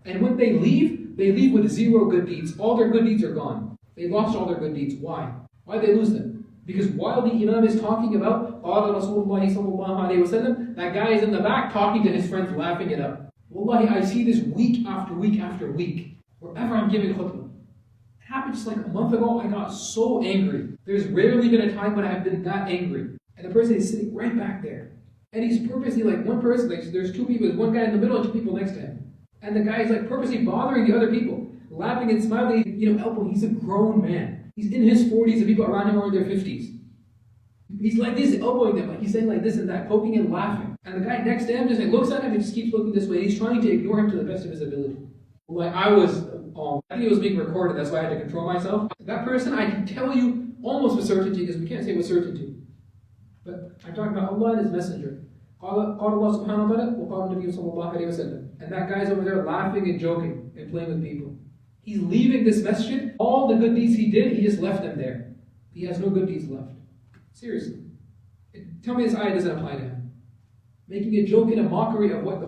And when they leave with zero good deeds. All their good deeds are gone. They lost all their good deeds. Why? Why did they lose them? Because while the Imam is talking about قال رسول الله صلى الله عليه وسلم, that guy is in the back talking to his friends, laughing it up. Wallahi, I see this week after week after week. Wherever I'm giving khutbah. It happened just like a month ago. I got so angry. There's rarely been a time when I have been that angry. And the person is sitting right back there. And he's purposely like one person, like there's two people, there's one guy in the middle and two people next to him. And the guy is like purposely bothering the other people, laughing and smiling, elbowing. He's a grown man. He's in his 40s, and people around him are in their 50s. He's like this, elbowing them, like he's saying like this and that, poking and laughing. And the guy next to him just like looks at him and just keeps looking this way. He's trying to ignore him to the best of his ability. Like I think it was being recorded, that's why I had to control myself. That person, I can tell you almost with certainty, because we can't say with certainty. But I'm talking about Allah and His Messenger. قال الله سبحانه وتعالى وقال النبي صلى الله عليه وسلم. And that guy's over there laughing and joking and playing with people. He's leaving this masjid. All the good deeds he did, he just left them there. He has no good deeds left. Seriously. Tell me this ayah doesn't apply to him. Making a joke and a mockery of what the